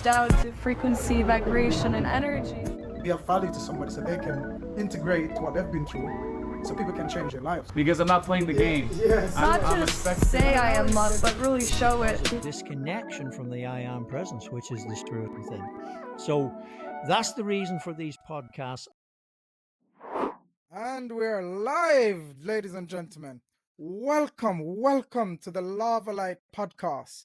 reached out to frequency, vibration, and energy. Be of value to somebody so they can integrate what they've been through so people can change their lives. Because I'm not playing the game. Yes. Not just say I am love, but really show it. Disconnection from the I am presence, which is the spirit within. So that's the reason for these podcasts. And we're live, ladies and gentlemen. Welcome to the Lava Light podcast.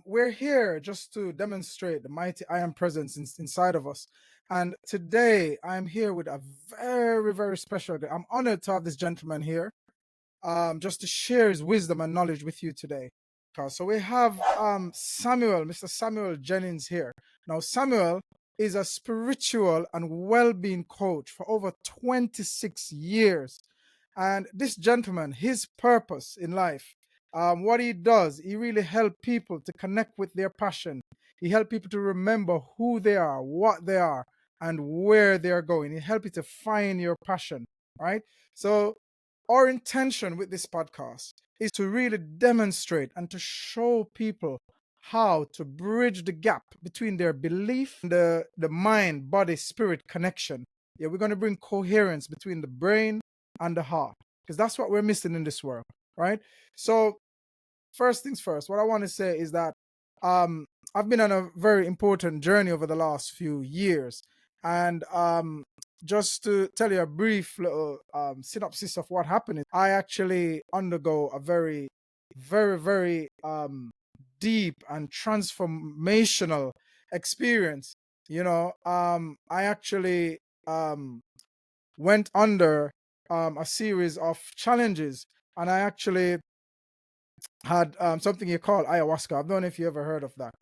We're here just to demonstrate the mighty I am presence inside of us. And today I'm here with a very special guest. I'm honored to have this gentleman here, just to share his wisdom and knowledge with you today. So we have Mr. Samuel Jennings here. Now, Samuel is a spiritual and well-being coach for over 26 years. And this gentleman, his purpose in life, what he does, he really helps people to connect with their passion. He helps people to remember who they are, what they are, and where they're going. He helps you to find your passion, right? So our intention with this podcast is to really demonstrate and to show people how to bridge the gap between their belief and the mind, body, spirit connection. Yeah, we're going to bring coherence between the brain and the heart, because that's what we're missing in this world, right? So first things first, what I want to say is that I've been on a very important journey over the last few years. And just to tell you a brief little synopsis of what happened, I actually undergo a very deep and transformational experience. You know, I actually went under a series of challenges, and I actually had something you call ayahuasca. I don't know if you ever heard of that.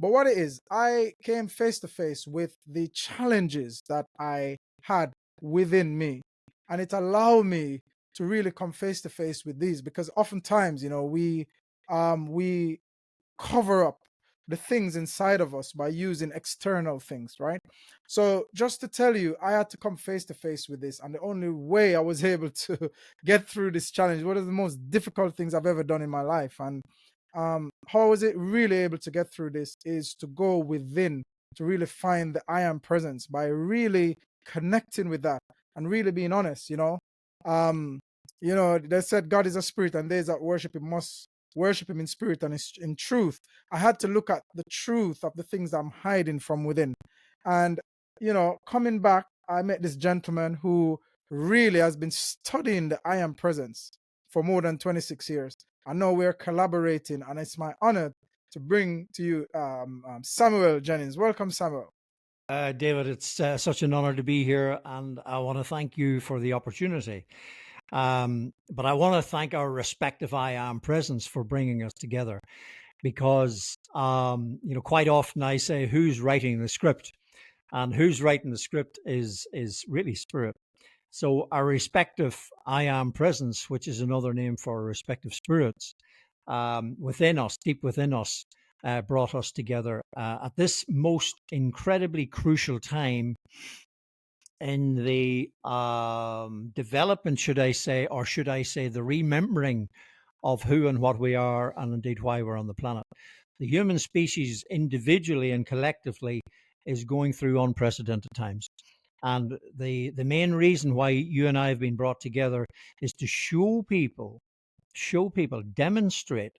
But what it is, I came face to face with the challenges that I had within me. And it allowed me to really come face to face with these, because oftentimes, you know, we cover up the things inside of us by using external things, right? So just to tell you, I had to come face to face with this. And the only way I was able to get through this challenge, one of the most difficult things I've ever done in my life. And how was it really able to get through this is to go within, to really find the I am presence by really connecting with that and really being honest. You know, they said God is a spirit, and they that worship him must worship him in spirit and in truth. I had to look at the truth of the things I'm hiding from within. And, you know, coming back, I met this gentleman who really has been studying the I am presence for more than 26 years. I know we're collaborating, and it's my honor to bring to you Samuel Jennings. Welcome, Samuel. David, it's such an honor to be here, and I want to thank you for the opportunity. But I want to thank our respective I am presence for bringing us together, because, you know, quite often I say, who's writing the script? And who's writing the script is really spirit. So our respective I am presence, which is another name for our respective spirits, within us, deep within us, brought us together at this most incredibly crucial time in the development, should I say, the remembering of who and what we are, and indeed why we're on the planet. The human species individually and collectively is going through unprecedented times. And the main reason why you and I have been brought together is to show people, demonstrate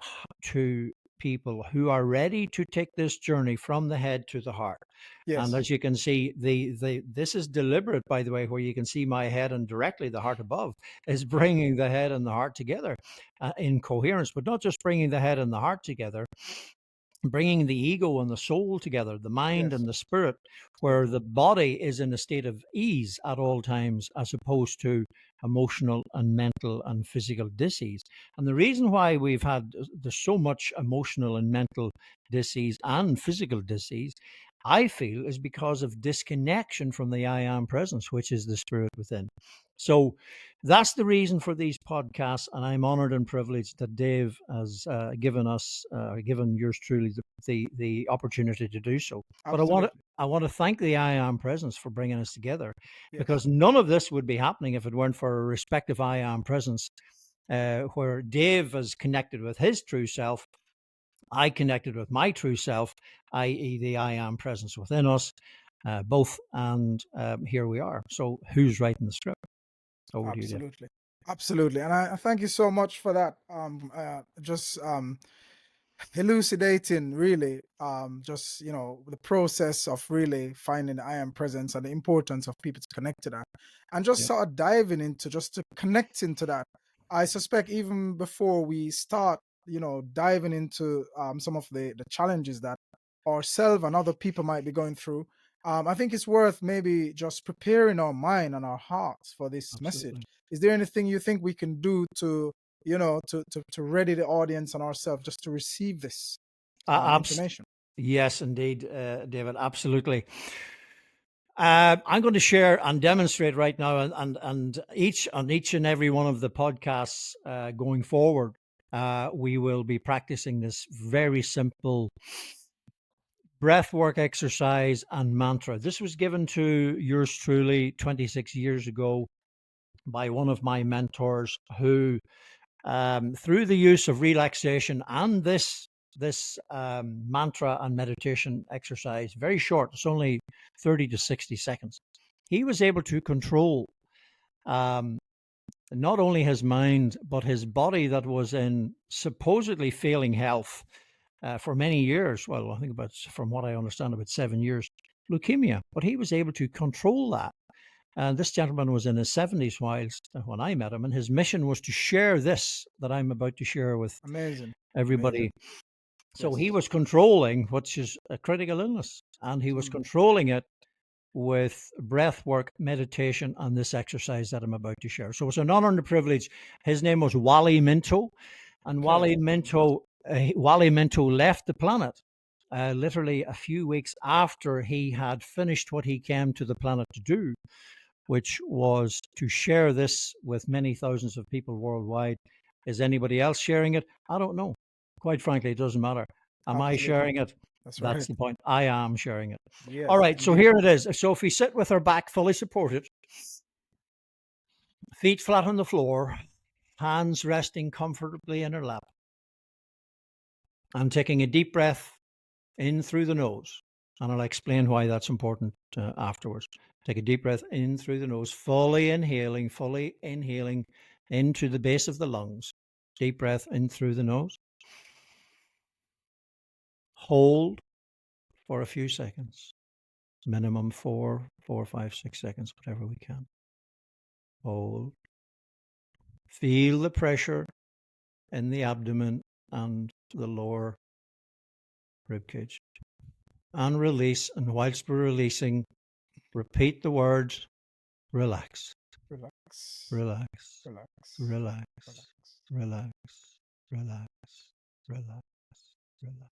to people who are ready to take this journey from the head to the heart. Yes. And as you can see, this is deliberate, by the way, where you can see my head and directly the heart above is bringing the head and the heart together in coherence, but not just bringing the head and the heart together, bringing the ego and the soul together, the mind Yes. and the spirit, where the body is in a state of ease at all times, as opposed to emotional and mental and physical disease. And the reason why there's so much emotional and mental disease and physical disease, I feel, is because of disconnection from the I am presence, which is the spirit within. So that's the reason for these podcasts, and I'm honored and privileged that Dave has given yours truly the opportunity to do so. Absolutely. But I want to thank the I am presence for bringing us together, Yes. because none of this would be happening if it weren't for a respective I am presence, where Dave is connected with his true self, I connected with my true self, i.e., the I am presence within us, both. And here we are. So, who's writing the script? Over to you, Dave. Absolutely. Absolutely. And I thank you so much for that. Just elucidating really just the process of really finding the I am presence and the importance of people to connect to that, and just Yeah. sort of diving into just to connecting to that. I suspect even before we start diving into some of the challenges that ourselves and other people might be going through, I think it's worth maybe just preparing our mind and our hearts for this message. Absolutely. Is there anything you think we can do to to ready the audience and ourselves just to receive this information? Yes, indeed, David. Absolutely. I'm going to share and demonstrate right now, and each and every one of the podcasts going forward, we will be practicing this very simple breathwork exercise and mantra. This was given to yours truly 26 years ago by one of my mentors who, through the use of relaxation and this mantra and meditation exercise, very short, it's only 30 to 60 seconds, he was able to control not only his mind, but his body that was in supposedly failing health for many years. Well, I think from what I understand, about 7 years, leukemia. But he was able to control that. And this gentleman was in his 70s when I met him, and his mission was to share this that I'm about to share with Amazing. everybody. Amazing. So Yes. he was controlling, which is a critical illness, and he was controlling it with breath work, meditation, and this exercise that I'm about to share. So it's an honor and a privilege. His name was Wally Minto, and Okay. Wally Minto left the planet literally a few weeks after he had finished what he came to the planet to do, which was to share this with many thousands of people worldwide. Is anybody else sharing it? I don't know. Quite frankly, it doesn't matter. Am I Absolutely. sharing it? That's That's right. the point. I am sharing it. Yes. All right, so indeed. here it is. So if we sit with our back fully supported, feet flat on the floor, hands resting comfortably in our lap, I'm taking a deep breath in through the nose, and I'll explain why that's important afterwards. Take a deep breath in through the nose, fully inhaling into the base of the lungs. Deep breath in through the nose. Hold for a few seconds, minimum 4, 5, 6 seconds, whatever we can. Hold. Feel the pressure in the abdomen and the lower ribcage. And release. And whilst we're releasing, repeat the words relax, Relax. relax, Relax. relax, Relax. relax, relax, relax, relax.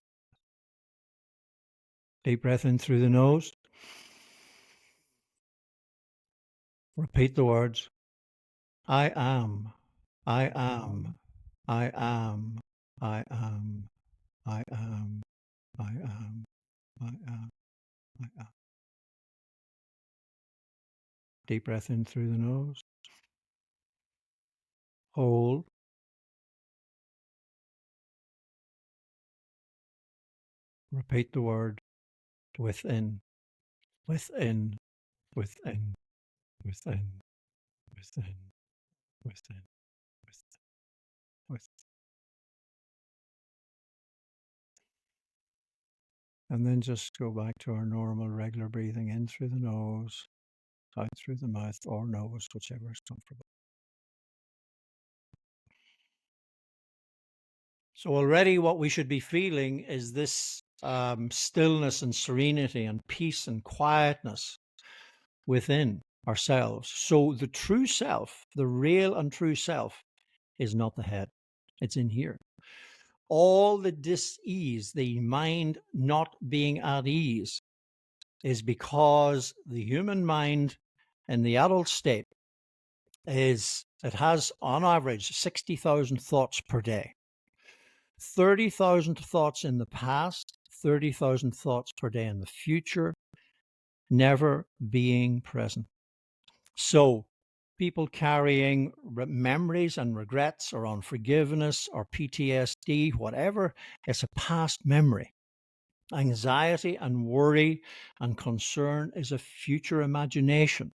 Deep breath in through the nose. Repeat the words I am, I am, I am, I am, I am, I am, I am, I am. Deep breath in through the nose. Hold. Repeat the word within, within, within, within, within, within, within. And then just go back to our normal, regular breathing in through the nose, out through the mouth, or nose, whichever is comfortable. So already what we should be feeling is this stillness and serenity and peace and quietness within ourselves. So the true self, the real and true self, is not the head. It's in here. All the dis-ease, the mind not being at ease, is because the human mind in the adult state it has on average 60,000 thoughts per day. 30,000 thoughts in the past, 30,000 thoughts per day in the future, never being present. So people carrying memories and regrets or unforgiveness or PTSD, whatever. It's a past memory. Anxiety and worry and concern is a future imagination.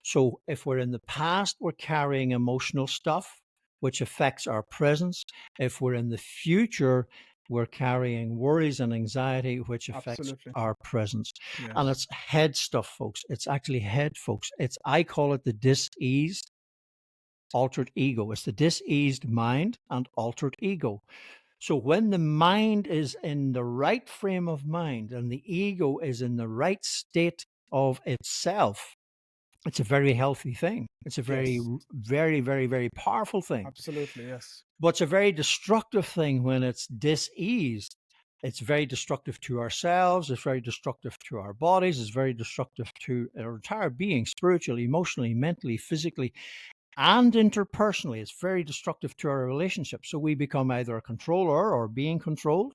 So if we're in the past, we're carrying emotional stuff, which affects our presence. If we're in the future, we're carrying worries and anxiety, which affects Absolutely. our presence. Yes. And it's head stuff, folks. It's actually head, folks. I call it the diseased altered ego. It's the diseased mind and altered ego. So when the mind is in the right frame of mind and the ego is in the right state of itself, it's a very healthy thing. It's a very, Yes. very, very, very powerful thing. Absolutely. Yes. But it's a very destructive thing when it's diseased. It's very destructive to ourselves. It's very destructive to our bodies. It's very destructive to our entire being, spiritually, emotionally, mentally, physically, and interpersonally. It's very destructive to our relationships. So we become either a controller or being controlled.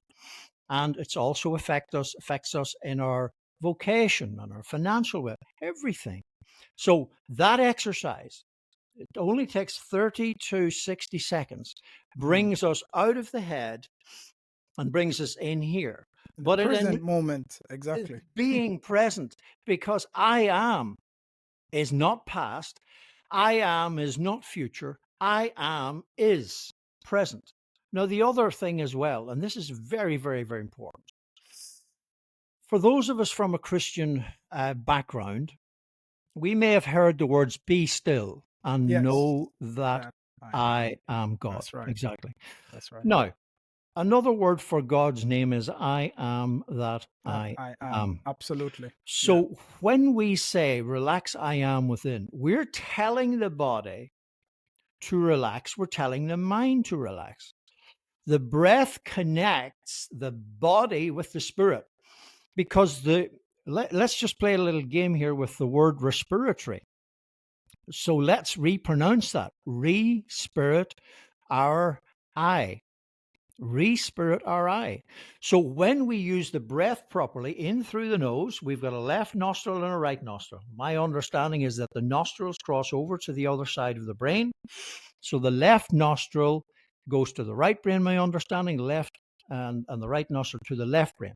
And it's also affects us in our vocation and our financial wealth, everything. So that exercise, it only takes 30 to 60 seconds, brings us out of the head and brings us in here. In the But present moment, exactly. being present, because I am is not past, I am is not future, I am is present. Now, the other thing as well, and this is very, very, very important. For those of us from a Christian background, we may have heard the words be still and Yes. know that That I am God. That's right. Exactly. That's right. Now, another word for God's name is I am that That I I am. am. Absolutely. So when we say relax, I am within, we're telling the body to relax. We're telling the mind to relax. The breath connects the body with the spirit because let's just play a little game here with the word respiratory. So let's repronounce that. Re-spirit our I. Re-spirit our I. So when we use the breath properly in through the nose, we've got a left nostril and a right nostril. My understanding is that the nostrils cross over to the other side of the brain. So the left nostril goes to the right brain, my understanding, left and the right nostril to the left brain.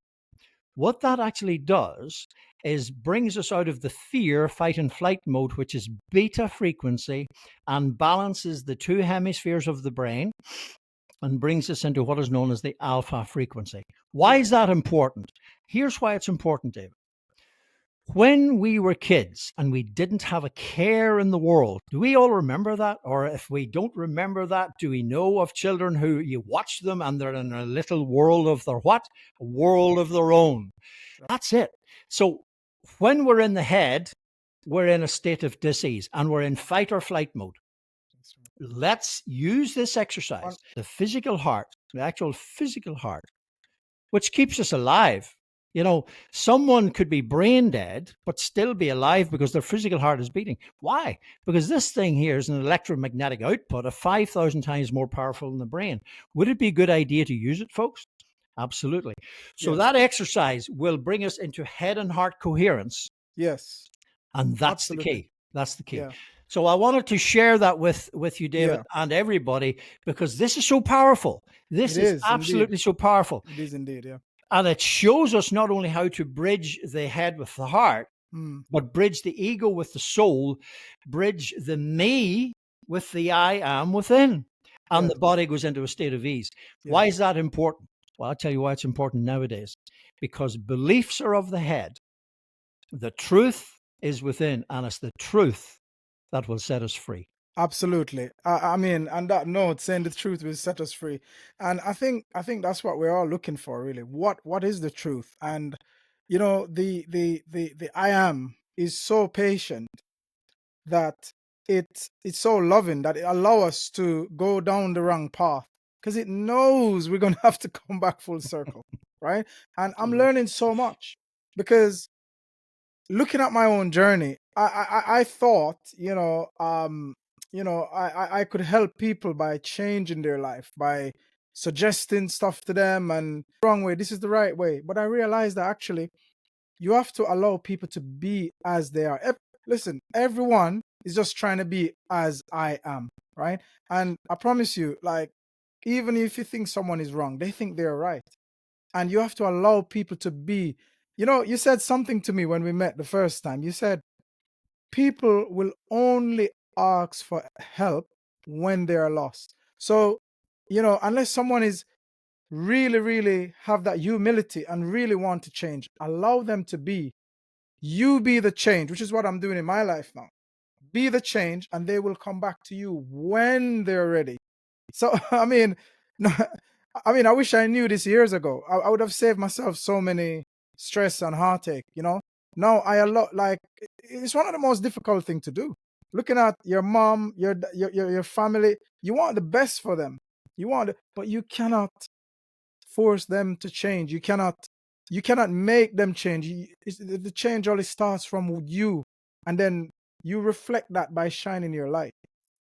What that actually does is brings us out of the fear, fight, and flight mode, which is beta frequency, and balances the two hemispheres of the brain and brings us into what is known as the alpha frequency. Why is that important? Here's why it's important, David. When we were kids and we didn't have a care in the world, do we all remember that? Or if we don't remember that, do we know of children who you watch them and they're in a little world of their what? A world of their own. That's it. So when we're in the head, we're in a state of disease and we're in fight or flight mode. Let's use this exercise, the physical heart, the actual physical heart, which keeps us alive. You know, someone could be brain dead, but still be alive because their physical heart is beating. Why? Because this thing here is an electromagnetic output of 5,000 times more powerful than the brain. Would it be a good idea to use it, folks? Absolutely. So that exercise will bring us into head and heart coherence. Yes. And that's Absolutely. the key. That's the key. Yeah. So I wanted to share that with you, David, and everybody, because this is so powerful. This is absolutely so powerful. It is indeed, yeah. And it shows us not only how to bridge the head with the heart, but bridge the ego with the soul, bridge the me with the I am within. And the body goes into a state of ease. Why is that important? Well, I'll tell you why it's important nowadays. Because beliefs are of the head. The truth is within, and it's the truth that will set us free. Absolutely. I mean, and that note, saying the truth will set us free. And I think that's what we're all looking for, really. What is the truth? And you know, the I am is so patient that it's so loving that it allows us to go down the wrong path because it knows we're gonna have to come back full circle, right? And I'm learning so much because looking at my own journey, I thought, I could help people by changing their life, by suggesting stuff to them and wrong way, this is the right way. But I realized that actually you have to allow people to be as they are. Listen, everyone is just trying to be as I am, right? And I promise you, like, even if you think someone is wrong, they think they're right. And you have to allow people to be. You said something to me when we met the first time. You said people will only ask for help when they are lost. So, unless someone is really, really have that humility and really want to change, allow them to be. You be the change, which is what I'm doing in my life now. Be the change, and they will come back to you when they're ready. So, I mean, no, I wish I knew this years ago. I would have saved myself so many stress and heartache. Now it's one of the most difficult thing to do. Looking at your mom, your family, you want the best for them. But you cannot force them to change. You cannot make them change. The change only starts from you, and then you reflect that by shining your light.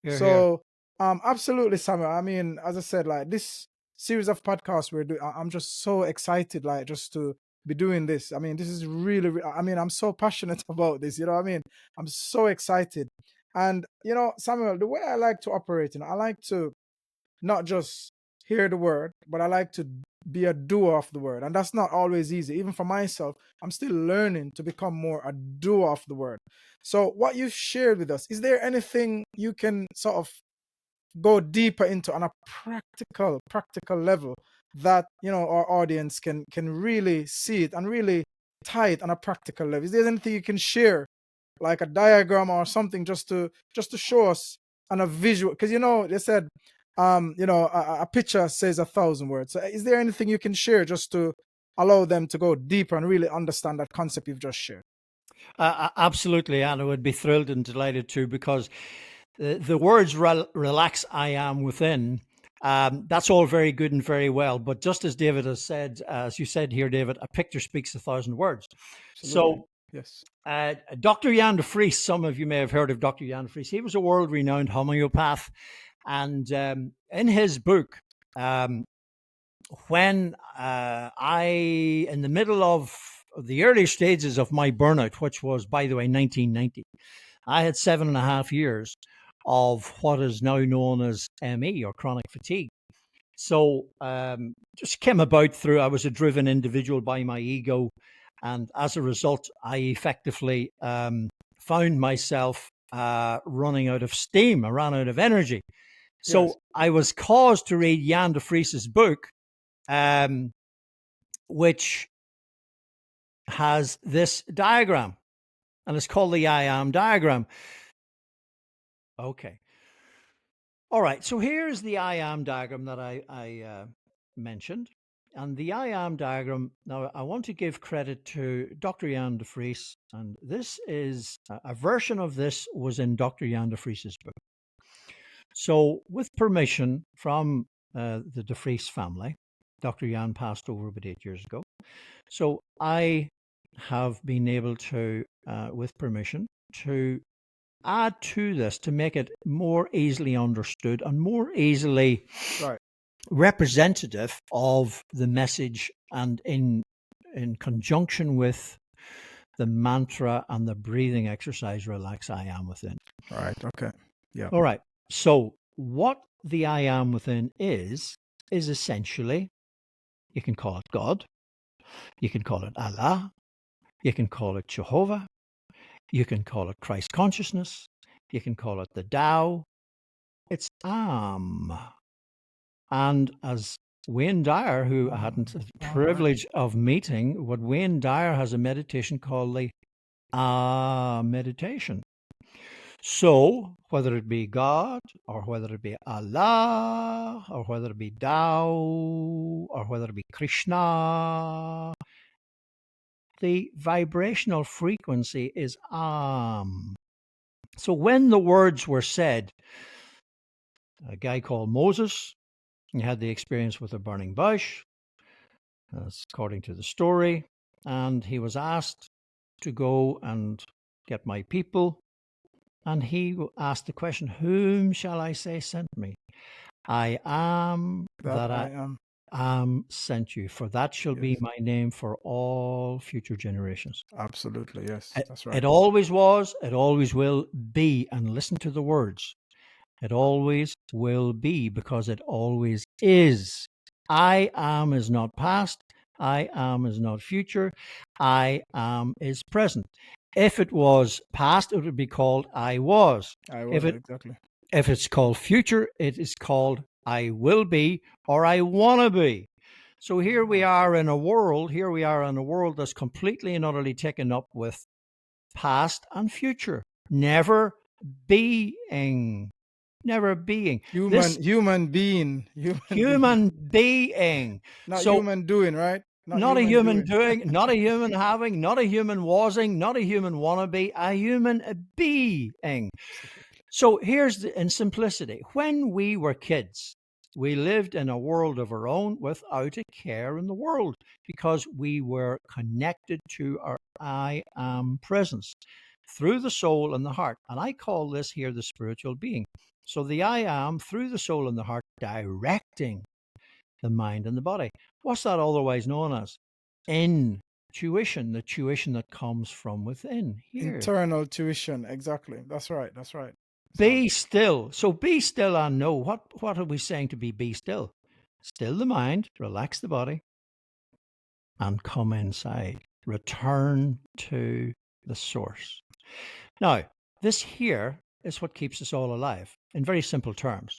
Here, here. So, absolutely, Samuel. I mean, as I said, like this series of podcasts we're doing, I'm just so excited, like just to be doing this. I mean, this is really, I mean, I'm so passionate about this. You know what I mean? I'm so excited, and Samuel, the way I like to operate, I like to not just hear the word, but I like to be a doer of the word. And that's not always easy. Even for myself, I'm still learning to become more a doer of the word. So what you've shared with us, is there anything you can sort of go deeper into on a practical level that our audience can really see it and really tie it on a practical level? Is there anything you can share, like a diagram or something, just to show us on a visual? Because they said a picture says 1,000 words. So is there anything you can share just to allow them to go deeper and really understand that concept you've just shared? Absolutely, and I would be thrilled and delighted to, because the words relax, I am within. That's all very good and very well. But just as David has said, as you said here, David, a picture speaks 1,000 words. Absolutely. So, yes. Dr. Jan de Vries, some of you may have heard of Dr. Jan de Vries. He was a world-renowned homeopath. And in his book, when in the middle of the early stages of my burnout, which was, by the way, 1990, I had 7.5 years of what is now known as ME, or chronic fatigue. So just came about through, I was a driven individual by my ego. And as a result, I effectively found myself running out of steam. I ran out of energy. So Yes. I was caused to read Jan de Vries's book, which has this diagram, and it's called the I am diagram. Okay. All right. So here's the I am diagram that I mentioned. And the I am diagram, now I want to give credit to Dr. Jan de Vries, and this is a version of this was in Dr. Jan de Vries's book. So, with permission from the de Vries family, Dr. Jan passed over about 8 years ago. So, I have been able to, with permission, to add to this to make it more easily understood and more easily Right. representative of the message, and in conjunction with the mantra and the breathing exercise, relax, I am within. Right. Okay. Yeah. All right. So what the I am within is essentially, you can call it God, you can call it Allah, you can call it Jehovah, you can call it Christ consciousness, you can call it the Tao. It's Am. And as Wayne Dyer, who I hadn't the privilege of meeting, what Wayne Dyer has a meditation called the meditation. So, whether it be God, or whether it be Allah, or whether it be Tao, or whether it be Krishna, the vibrational frequency is Am. So, when the words were said, a guy called Moses, he had the experience with a burning bush, that's according to the story, and he was asked to go and get my people. And he asked the question, whom shall I say sent me? I am that I am. am sent you, for that shall be Yes. my name for all future generations. Absolutely. Yes. It, That's right. it always was, it always will be. And listen to the words. It always will be, because it always is. I am is not past. I am is not future. I am is present. If it was past, it would be called I was. I If was it exactly. if it's called future, it is called I will be or I want to be. So here we are in a world, that's completely and utterly taken up with past and future. Never being. Never being. This Human being. Human being. human being. Not So human doing, right? Not not a human human doing. doing, not a human having, not a human wasing, not a human wannabe, a human being. So here's in simplicity. When we were kids, we lived in a world of our own without a care in the world, because we were connected to our I am presence through the soul and the heart. And I call this here the spiritual being. So the I am through the soul and the heart, directing the mind and the body. What's that otherwise known as? Intuition, the tuition that comes from within here. Internal tuition. Exactly. That's right. That's right. Be still. So be still and know. What are we saying to be still? Still the mind, relax the body, and come inside. Return to the source. Now, this here is what keeps us all alive in very simple terms.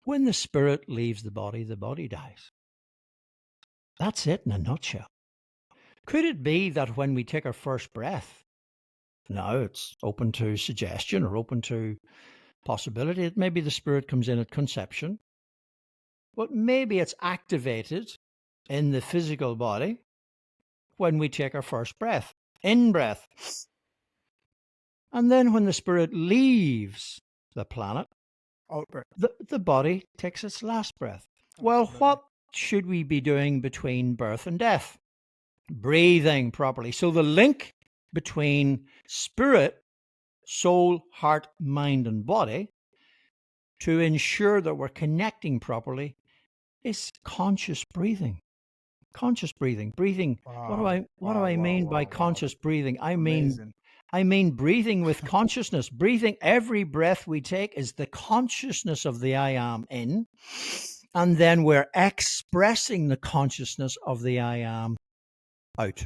When the spirit leaves the body dies. That's it in a nutshell. Could it be that when we take our first breath, now it's open to suggestion or open to possibility that maybe the spirit comes in at conception, but maybe it's activated in the physical body when we take our first breath, in breath. And then when the spirit leaves the planet, Out breath. the body takes its last breath. Well, Absolutely. what should we be doing between birth and death? Breathing properly. So the link between spirit, soul, heart, mind, and body to ensure that we're connecting properly is conscious breathing. Conscious breathing. Breathing. Wow. What do I mean by Wow. conscious breathing? Amazing. I mean breathing with consciousness. Breathing, every breath we take is the consciousness of the I am in. And then we're expressing the consciousness of the I am out.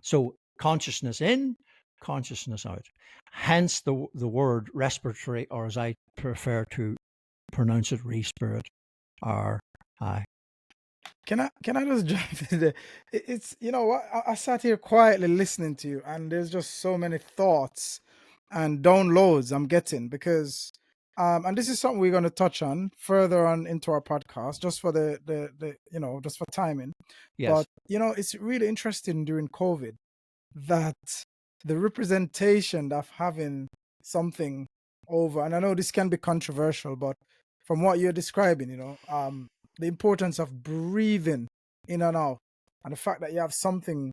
So consciousness in, consciousness out. Hence the word respiratory, or as I prefer to pronounce it, respirit, or I. Can I just jump in there? It's you know what, I sat here quietly listening to you, and there's just so many thoughts and downloads I'm getting, because and this is something we're going to touch on further on into our podcast, just for the just for timing. Yes. But it's really interesting during COVID that the representation of having something over, and I know this can be controversial, but from what you're describing, the importance of breathing in and out, and the fact that you have something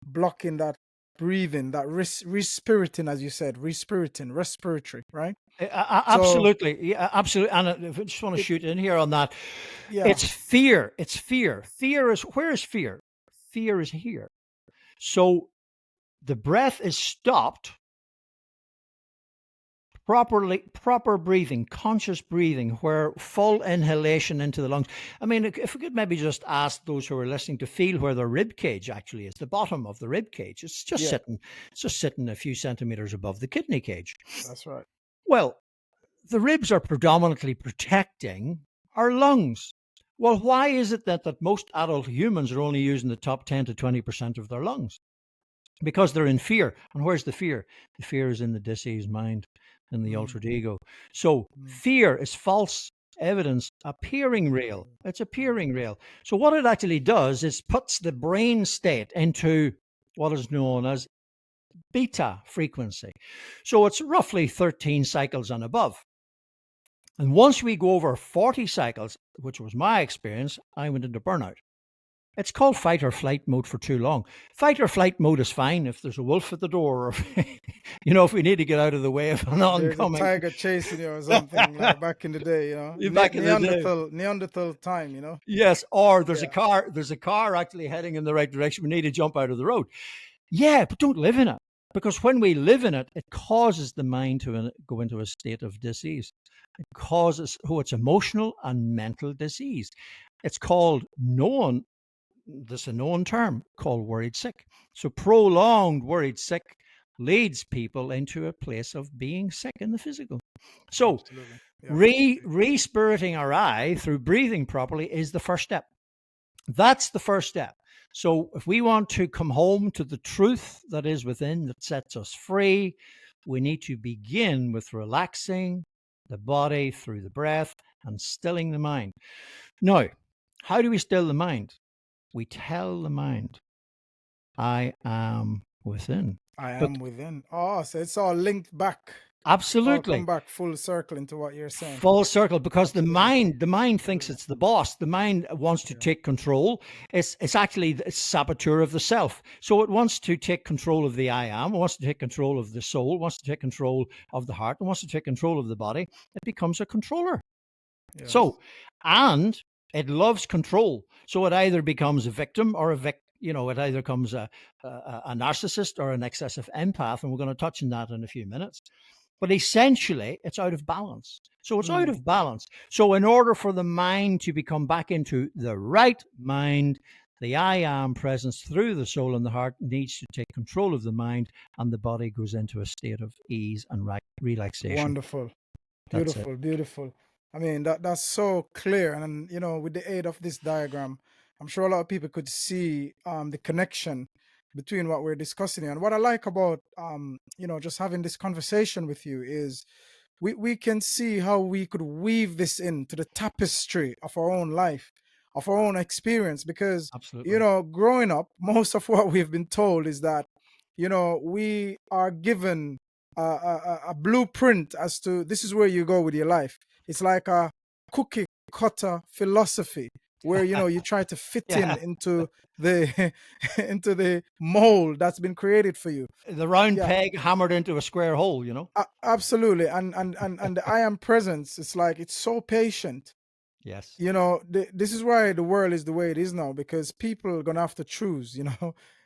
blocking that breathing, that respirating, as you said, respiratory, right? Absolutely. Yeah, absolutely. And I just want to shoot in here on that. Yeah. It's fear. It's fear. Fear is, where is fear? Fear is here. So the breath is stopped. Proper breathing, conscious breathing, where full inhalation into the lungs. I mean, if we could maybe just ask those who are listening to feel where the rib cage actually is, the bottom of the rib cage. It's just sitting a few centimeters above the kidney cage. That's right. Well, the ribs are predominantly protecting our lungs. Well, why is it that most adult humans are only using the top 10 to 20% of their lungs? Because they're in fear. And where's the fear? The fear is in the diseased mind, in the altered ego. So fear is false evidence appearing real. It's appearing real. So what it actually does is puts the brain state into what is known as beta frequency. So it's roughly 13 cycles and above. And once we go over 40 cycles, which was my experience, I went into burnout. It's called fight or flight mode for too long. Fight or flight mode is fine if there's a wolf at the door, or if we need to get out of the way of an There's a oncoming. tiger chasing you or something like back in the day, Back in the day. Neanderthal time, Yes, or there's Yeah. a car actually heading in the right direction. We need to jump out of the road. Yeah, but don't live in it, because when we live in it, it causes the mind to go into a state of disease. It causes, it's emotional and mental disease. It's called this is a known term called worried sick. So prolonged worried sick leads people into a place of being sick in the physical. So Absolutely. Yeah. re-spiriting our eye through breathing properly is the first step. That's the first step. So if we want to come home to the truth that is within, that sets us free, we need to begin with relaxing the body through the breath and stilling the mind. Now, how do we still the mind? We tell the mind, I am within. I am within. Oh, so it's all linked back. Absolutely. All come back full circle into what you're saying. Full circle, because the mind thinks it's the boss. The mind wants to take control. It's actually the saboteur of the self. So it wants to take control of the I am, it wants to take control of the soul, wants to take control of the heart, and wants to take control of the body. It becomes a controller. Yes. So, and it loves control. So it either becomes a victim or it either becomes a narcissist or an excessive empath. And we're going to touch on that in a few minutes. But essentially, it's out of balance. So it's out of balance. So in order for the mind to become back into the right mind, the I am presence through the soul and the heart needs to take control of the mind, and the body goes into a state of ease and relaxation. Wonderful. Beautiful, beautiful. I mean, that's so clear. And, with the aid of this diagram, I'm sure a lot of people could see the connection between what we're discussing here. And what I like about, just having this conversation with you is we can see how we could weave this into the tapestry of our own life, of our own experience. Because, Absolutely. growing up, most of what we've been told is that, we are given a blueprint as to this is where you go with your life. It's like a cookie cutter philosophy where you try to fit into the into the mold that's been created for you. The round peg hammered into a square hole, Absolutely. And the I am presence, it's like it's so patient. Yes. This is why the world is the way it is now, because people are gonna have to choose.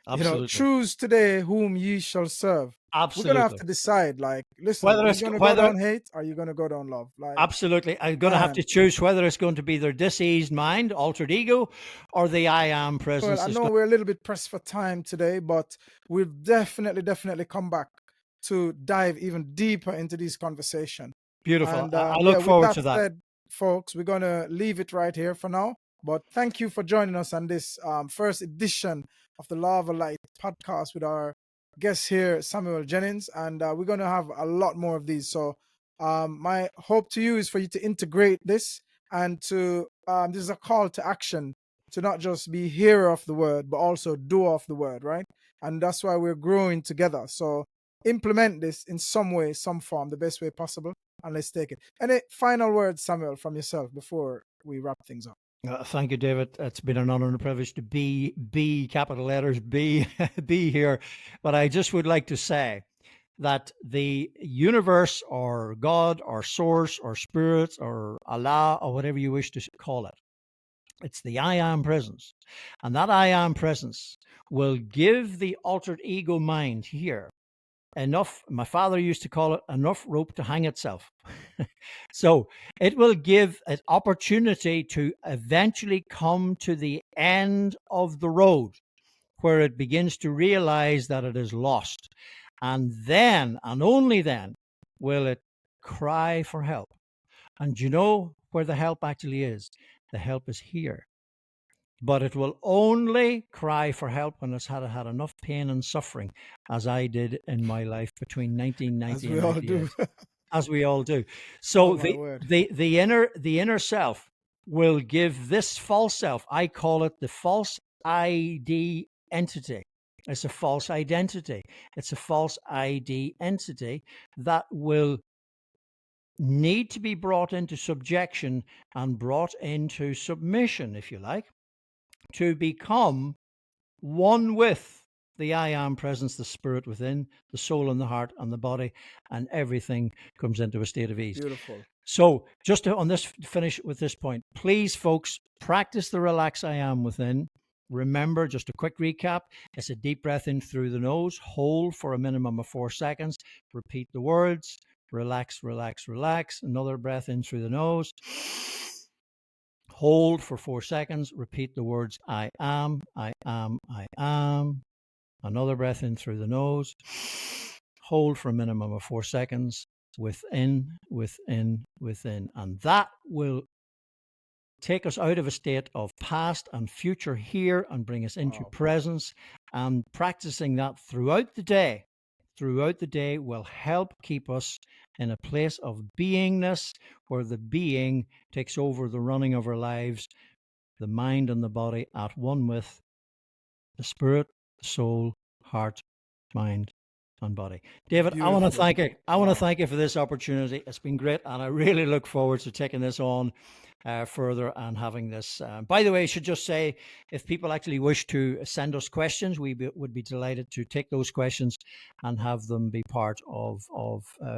Absolutely. Choose today whom ye shall serve. Absolutely. We're gonna have to decide, like, listen, Whether are you gonna go down hate, or are you gonna go down love? Like, absolutely. I'm going to have to choose whether it's going to be their diseased mind, altered ego, or the I am presence. Well, I know we're a little bit pressed for time today, but we'll definitely come back to dive even deeper into this conversation. Beautiful. And I look forward to that. Said, folks, we're gonna leave it right here for now. But thank you for joining us on this first edition of the Law of Light podcast with our guest here, Samuel Jennings, and we're going to have a lot more of these. So my hope to you is for you to integrate this and to this is a call to action, to not just be hearer of the word, but also doer of the word, right? And that's why we're growing together. So implement this in some way, some form, the best way possible, and let's take it. Any final words, Samuel, from yourself before we wrap things up? Thank you, David. It's been an honor and a privilege to be capital letters, be here. But I just would like to say that the universe or God or source or spirit or Allah or whatever you wish to call it, it's the I am presence. And that I am presence will give the altered ego mind here enough, my father used to call it, enough rope to hang itself. So it will give an opportunity to eventually come to the end of the road where it begins to realize that it is lost. And then, and only then, will it cry for help. And you know where the help actually is? The help is here. But it will only cry for help when it's had enough pain and suffering, as I did in my life between 1990 and 1998. As we all do. So the inner self will give this false self, I call it the false ID entity. It's a false identity. It's a false ID entity that will need to be brought into subjection and brought into submission, if you like, to become one with the I am presence, the spirit within, the soul and the heart and the body, and everything comes into a state of ease. Beautiful. So, just to, on this, finish with this point, please, folks, practice the relax I am within. Remember, just a quick recap, it's a deep breath in through the nose, hold for a minimum of 4 seconds, repeat the words, relax, relax, relax. Another breath in through the nose, hold for 4 seconds, repeat the words, I am, I am, I am. Another breath in through the nose, hold for a minimum of 4 seconds, within, within, within. And that will take us out of a state of past and future here and bring us into presence. And practicing that throughout the day will help keep us in a place of beingness where the being takes over the running of our lives, the mind and the body at one with the spirit, the soul, heart, mind, and body. David, I want to Beautiful. thank you. I want to thank you for this opportunity. It's been great, and I really look forward to taking this on further and having this. By the way, I should just say, if people actually wish to send us questions, would be delighted to take those questions and have them be part of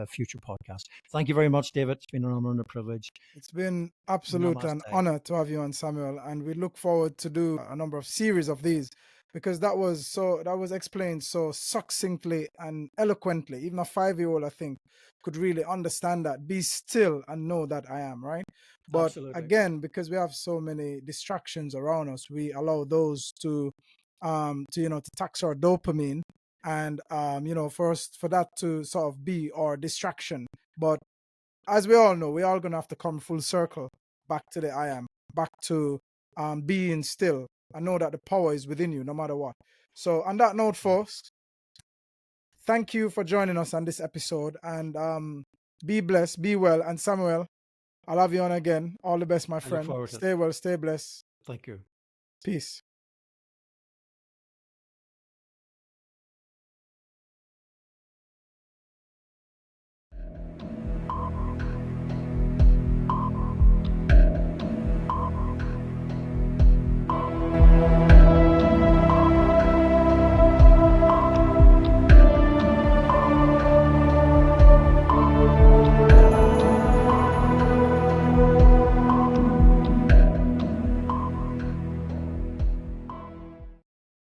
future podcasts. Thank you very much, David. It's been an honor and a privilege. It's been absolutely an honor to have you on, Samuel, and we look forward to do a number of series of these, because that was explained so succinctly and eloquently. Even a 5-year-old, I think, could really understand that. Be still and know that I am, right? But Absolutely. again, because we have so many distractions around us, we allow those to tax our dopamine, and for that to sort of be our distraction. But as we all know, we're all going to have to come full circle back to the I am, back to being still. I know that the power is within you no matter what. So on that note, folks, thank you for joining us on this episode, and be blessed, be well. And Samuel, I'll have you on again. All the best, my friend. Stay well, stay blessed. Thank you. Peace.